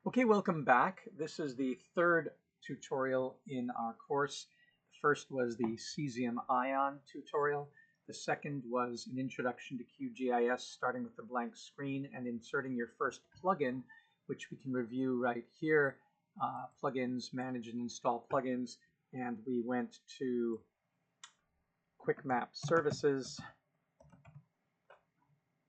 Okay, welcome back. This is the third tutorial in our course. The first was the cesium ion tutorial. The second was an introduction to QGIS, starting with the blank screen and inserting your first plugin, which we can review right here. Plugins, manage and install plugins. And we went to Quick Map Services.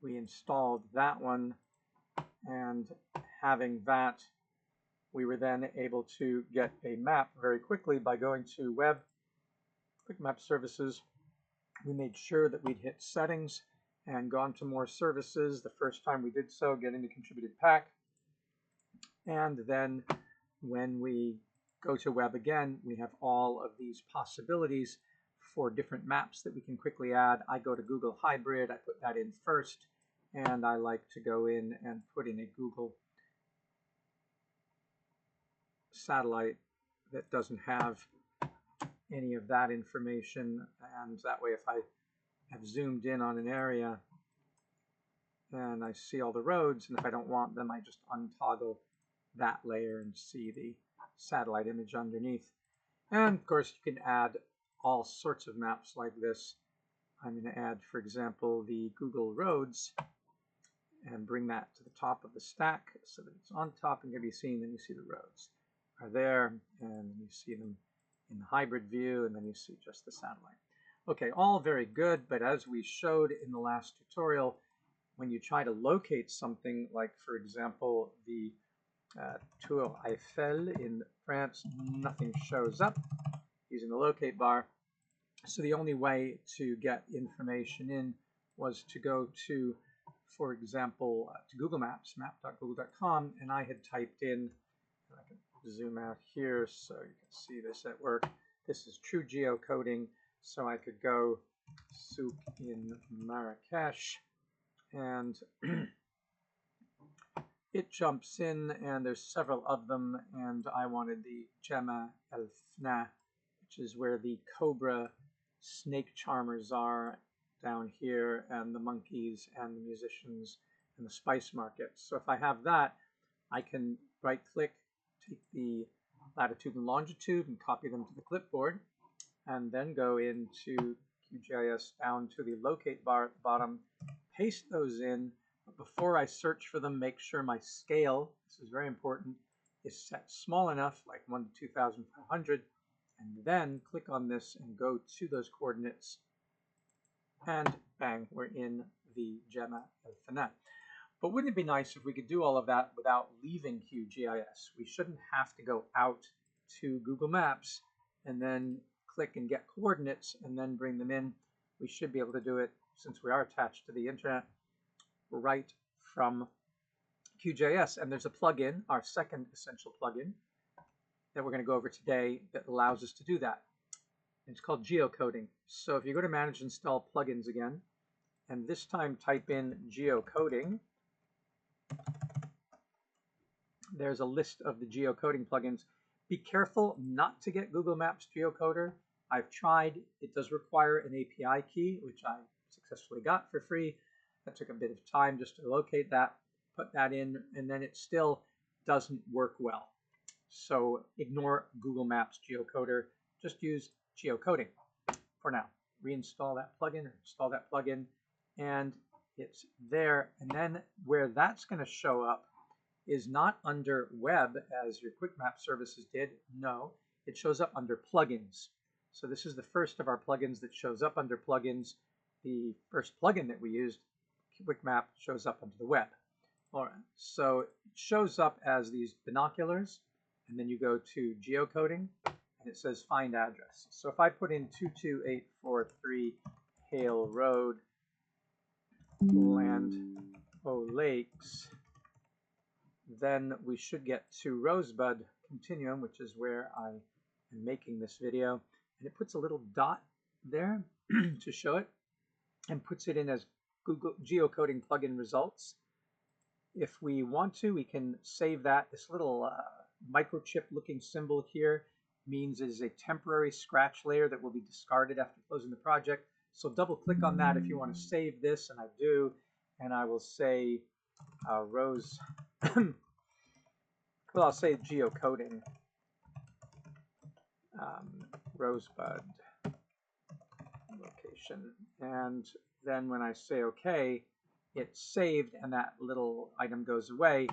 We installed that one, and having that, we were then able to get a map very quickly by going to Web, Quick Map Services. We made sure that we'd hit Settings and gone to More Services the first time we did so, getting the contributed pack. And then when we go to Web again, we have all of these possibilities for different maps that we can quickly add. I go to Google Hybrid, I put that in first, and I like to go in and put in a Google satellite that doesn't have any of that information, and that way if I have zoomed in on an area and I see all the roads, and if I don't want them, I just untoggle that layer and see the satellite image underneath. And of course you can add all sorts of maps like this. I'm going to add, for example, the Google Roads and bring that to the top of the stack so that it's on top and can be seen. Then you see the roads are there, and you see them in the hybrid view, and then you see just the satellite. Okay, all very good, but as we showed in the last tutorial, when you try to locate something like, for example, the Tour Eiffel in France, nothing shows up using the locate bar. So the only way to get information in was to go to, for example, to Google Maps, map.google.com, and I had typed in, I can zoom out here so you can see this at work. This is true geocoding, so I could go souk in Marrakesh, and it jumps in, and there's several of them, and I wanted the Gemma El Fna, which is where the cobra snake charmers are down here, and the monkeys and the musicians and the spice markets. So if I have that, I can right click, take the latitude and longitude and copy them to the clipboard, and then go into QGIS down to the locate bar at the bottom, paste those in. But before I search for them, make sure my scale, this is very important, is set small enough, like 1 to 2,500, and then click on this and go to those coordinates, and bang, we're in the Gemma El Fna. But wouldn't it be nice if we could do all of that without leaving QGIS? We shouldn't have to go out to Google Maps and then click and get coordinates and then bring them in. We should be able to do it, since we are attached to the internet, right from QGIS. And there's a plugin, our second essential plugin, that we're going to go over today that allows us to do that. It's called Geocoding. So if you go to Manage Install Plugins again, and this time type in Geocoding, there's a list of the geocoding plugins. Be careful not to get Google Maps Geocoder. I've tried. It does require an API key, which I successfully got for free. That took a bit of time just to locate that, put that in, and then it still doesn't work well. So ignore Google Maps Geocoder. Just use geocoding for now. Reinstall that plugin or install that plugin, and it's there. And then where that's going to show up is not under Web as your Quick Map Services did. No, it shows up under Plugins. So this is the first of our plugins that shows up under Plugins. The first plugin that we used, Quick Map, shows up under the Web. All right, so it shows up as these binoculars, and then you go to Geocoding, and it says Find Address. So if I put in 22843 Hale Road, Land O'Lakes, then we should get to Rosebud Continuum, which is where I am making this video. And it puts a little dot there to show it, and puts it in as Google Geocoding plugin results. If we want to, we can save that. This little microchip looking symbol here means it is a temporary scratch layer that will be discarded after closing the project. So double click on that if you want to save this, and I do. And I will say Rose well, I'll say geocoding, rosebud location. And then when I say OK, it's saved and that little item goes away.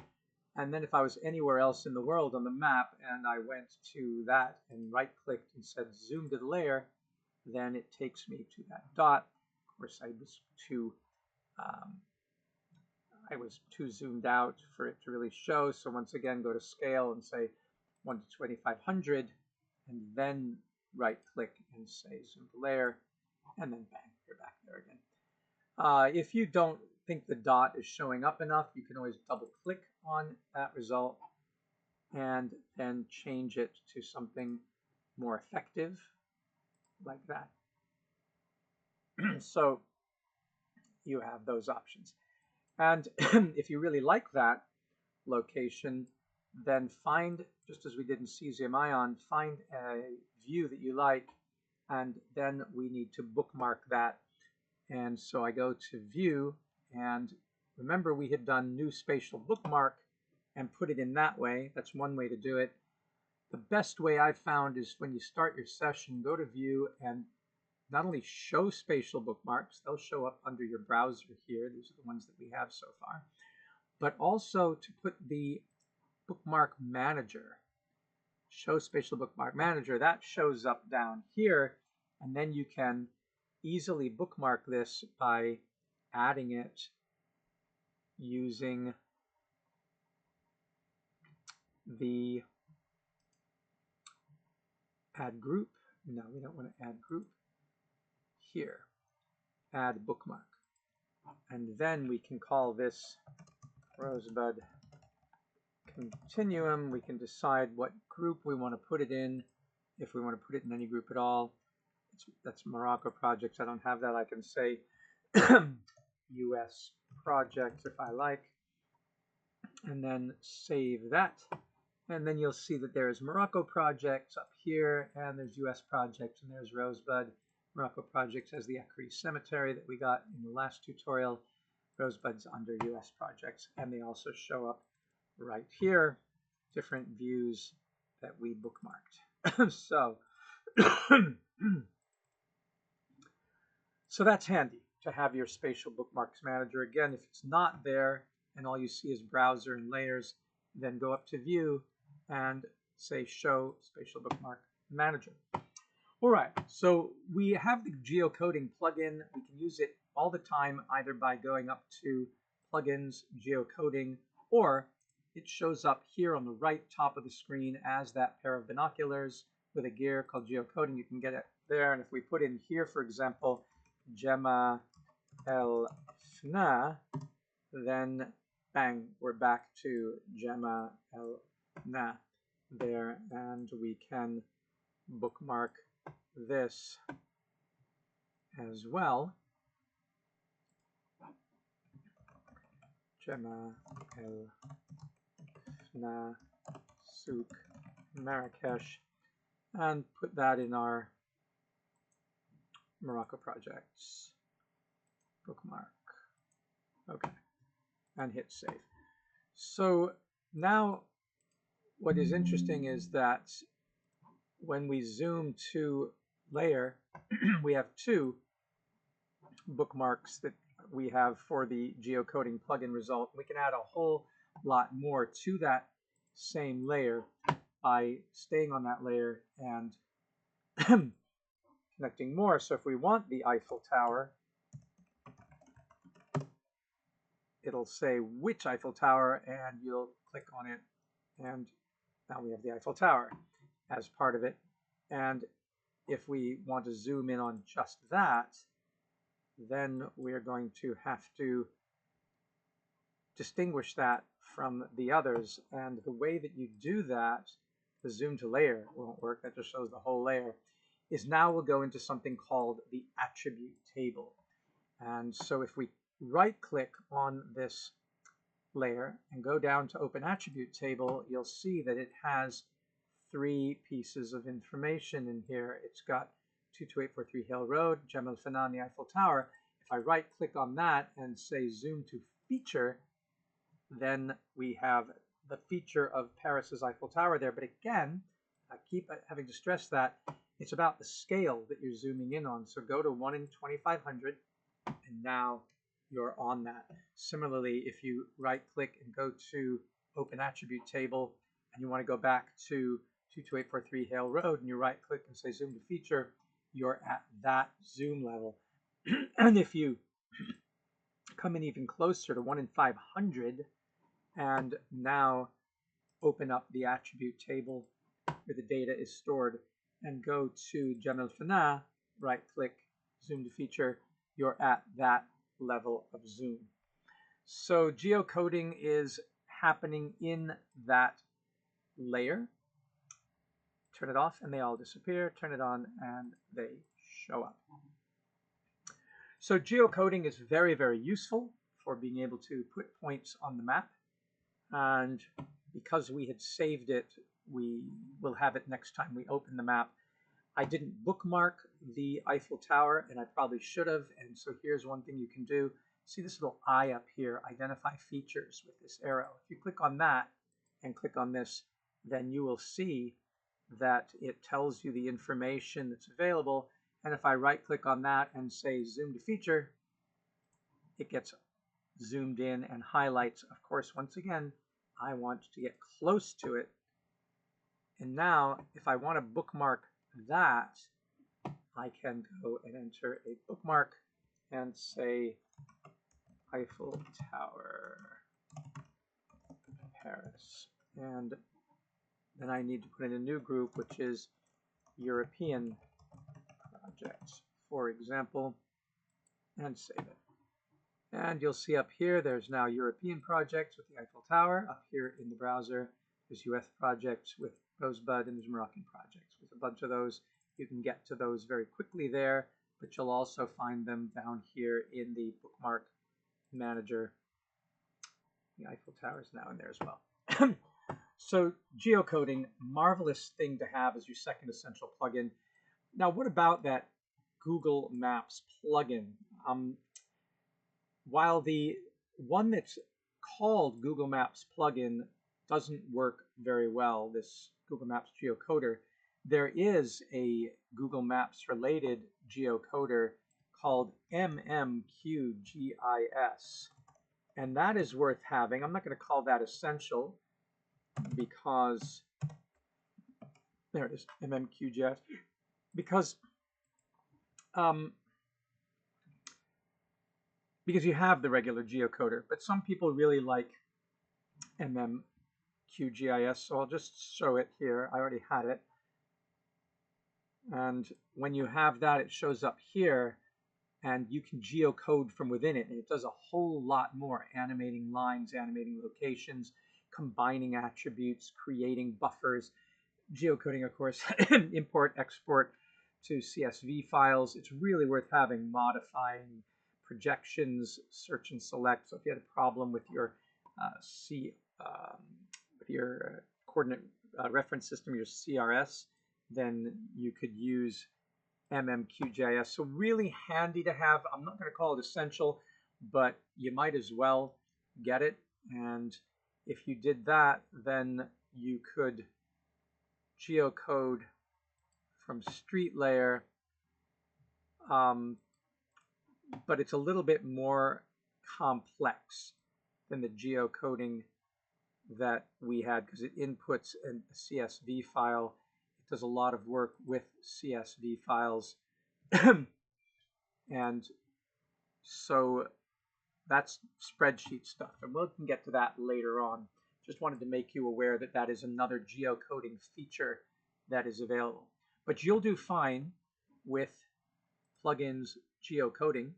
And then if I was anywhere else in the world on the map and I went to that and right-clicked and said zoom to the layer, then it takes me to that dot. Of course, I was too zoomed out for it to really show. So once again, go to scale and say 1 to 2500, and then right-click and say zoom to layer, and then bang, you're back there again. If you don't think the dot is showing up enough, you can always double-click on that result and then change it to something more effective, like that. So you have those options. And if you really like that location, then find, just as we did in Cesium Ion, find a view that you like, and then we need to bookmark that. And so I go to View, and remember we had done New Spatial Bookmark and put it in that way. That's one way to do it. The best way I've found is when you start your session, go to View and not only show spatial bookmarks, they'll show up under your browser here. These are the ones that we have so far. But also to put the bookmark manager, show spatial bookmark manager, that shows up down here. And then you can easily bookmark this by adding it using the add group. No, we don't want to add group. Here, add bookmark. And then we can call this Rosebud Continuum. We can decide what group we want to put it in, if we want to put it in any group at all. That's Morocco projects. I don't have that. I can say US projects if I like, and then save that. And then you'll see that there's Morocco projects up here, and there's US projects, and there's Rosebud. Morocco projects has the Akri Cemetery that we got in the last tutorial. Rosebud's under US projects, and they also show up right here, different views that we bookmarked. So that's handy to have your spatial bookmarks manager. Again, if it's not there and all you see is browser and layers, then go up to View and say Show Spatial Bookmark Manager. All right, so we have the Geocoding plugin. We can use it all the time, either by going up to Plugins, Geocoding, or it shows up here on the right top of the screen as that pair of binoculars with a gear called Geocoding. You can get it there, and if we put in here, for example, Gemma El Fna, then bang, we're back to Gemma El Fna there, and we can bookmark this as well. Gemma El Fna Souk Marrakesh, and put that in our Morocco projects bookmark. Okay, and hit save. So now what is interesting is that when we zoom to layer, we have two bookmarks that we have for the Geocoding plugin result. We can add a whole lot more to that same layer by staying on that layer and connecting more. So if we want the Eiffel Tower, it'll say which Eiffel Tower, and you'll click on it, and now we have the Eiffel Tower as part of it. And if we want to zoom in on just that, then we're going to have to distinguish that from the others. And the way that you do that, the zoom to layer won't work, that just shows the whole layer, is now we'll go into something called the attribute table. And so if we right-click on this layer and go down to Open Attribute Table, you'll see that it has 3 pieces of information in here. It's got 22843 Hill Road, Gemma El Fna, and the Eiffel Tower. If I right-click on that and say Zoom to Feature, then we have the feature of Paris's Eiffel Tower there. But again, I keep having to stress that it's about the scale that you're zooming in on. So go to 1 in 2500, and now you're on that. Similarly, if you right-click and go to Open Attribute Table, and you want to go back to 22843 Hale Road, and you right-click and say Zoom to Feature, you're at that zoom level. And if you come in even closer to 1 in 500, and now open up the attribute table where the data is stored, and go to General Fana, right-click, Zoom to Feature, you're at that level of zoom. So geocoding is happening in that layer. Turn it off and they all disappear. Turn it on and they show up. So geocoding is very, very useful for being able to put points on the map. And because we had saved it, we will have it next time we open the map. I didn't bookmark the Eiffel Tower, and I probably should have. And so here's one thing you can do. See this little eye up here, identify features with this arrow. If you click on that and click on this, then you will see that it tells you the information that's available. And if I right click on that and say zoom to feature, it gets zoomed in and highlights. Of course, once again, I want to get close to it. And now if I want to bookmark that, I can go and enter a bookmark and say Eiffel Tower, Paris. And then I need to put in a new group, which is European projects, for example, and save it. And you'll see up here, there's now European projects with the Eiffel Tower. Up here in the browser, there's US projects with Rosebud, and there's Moroccan projects with a bunch of those. You can get to those very quickly there, but you'll also find them down here in the bookmark manager. The Eiffel Tower is now in there as well. So geocoding, marvelous thing to have as your second essential plugin. Now, what about that Google Maps plugin? While the one that's called Google Maps plugin doesn't work very well, this Google Maps geocoder, there is a Google Maps related geocoder called MMQGIS. And that is worth having. I'm not going to call that essential because, there it is, MMQGIS, because you have the regular geocoder, but some people really like MMQGIS, so I'll just show it here. I already had it. And when you have that, it shows up here, and you can geocode from within it, and it does a whole lot more, animating lines, animating locations, combining attributes, creating buffers. Geocoding, of course, import, export to CSV files. It's really worth having, modifying projections, search and select. So if you had a problem with your coordinate reference system, your CRS, then you could use MMQGIS. So really handy to have. I'm not going to call it essential, but you might as well get it. And if you did that, then you could geocode from street layer, but it's a little bit more complex than the geocoding that we had because it inputs a CSV file. It does a lot of work with CSV files. And so that's spreadsheet stuff, and we can get to that later on. Just wanted to make you aware that that is another geocoding feature that is available. But you'll do fine with plugins geocoding.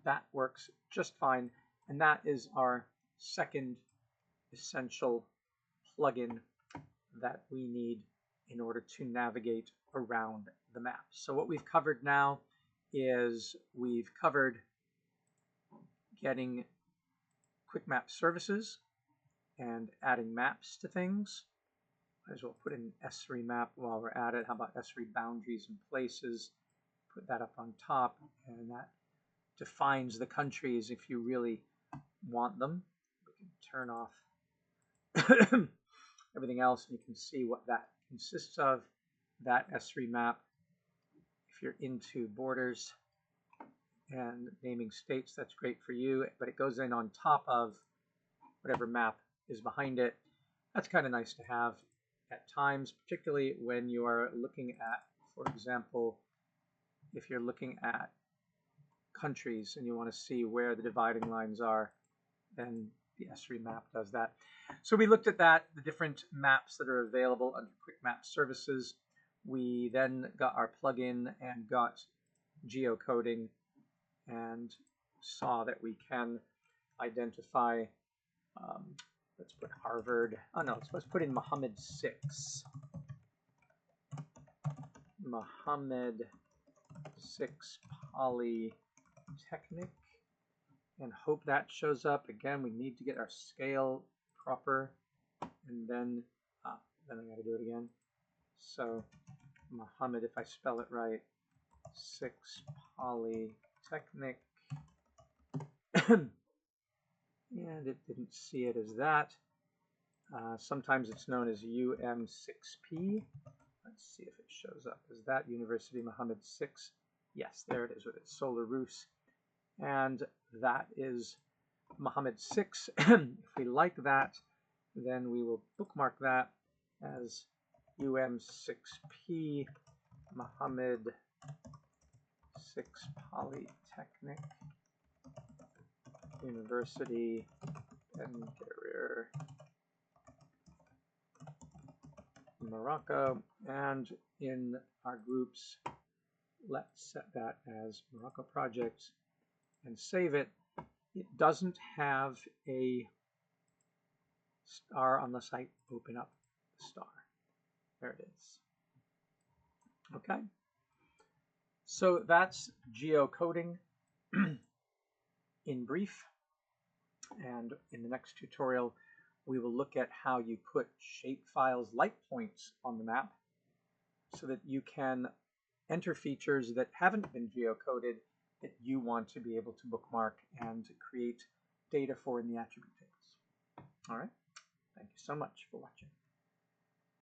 That works just fine, and that is our second essential plugin that we need in order to navigate around the map. So what we've covered now is we've covered getting quick map services and adding maps to things. Might as well put in S3 map while we're at it. How about S3 boundaries and places? Put that up on top, and that defines the countries if you really want them. We can turn off everything else, and you can see what that consists of. That S3 map, if you're into borders and naming states, that's great for you, but it goes in on top of whatever map is behind it. That's kind of nice to have at times, particularly when you are looking at, for example, if you're looking at countries and you want to see where the dividing lines are, then the S3 map does that. So we looked at that, the different maps that are available under Quick Map Services. We then got our plugin and got geocoding and saw that we can identify, let's put Harvard, oh no, let's put in Muhammad VI. Muhammad VI Polytechnic, and hope that shows up. Again, we need to get our scale proper, and then I got to do it again. So Muhammad, if I spell it right, 6 Polytechnic, and it didn't see it as that. Sometimes it's known as UM6P. Let's see if it shows up. Is that University Muhammad VI? Yes, there it is with its solar roofs. And that is Muhammad VI. If we like that, then we will bookmark that as UM6P Muhammad VI Polytechnic University Pengerer, Morocco. And in our groups, let's set that as Morocco Projects and save it. It doesn't have a star unless I open up the star. There it is. Okay. So that's geocoding in brief. And in the next tutorial, we will look at how you put shape files, light points on the map so that you can enter features that haven't been geocoded that you want to be able to bookmark and create data for in the attribute tables. All right. Thank you so much for watching.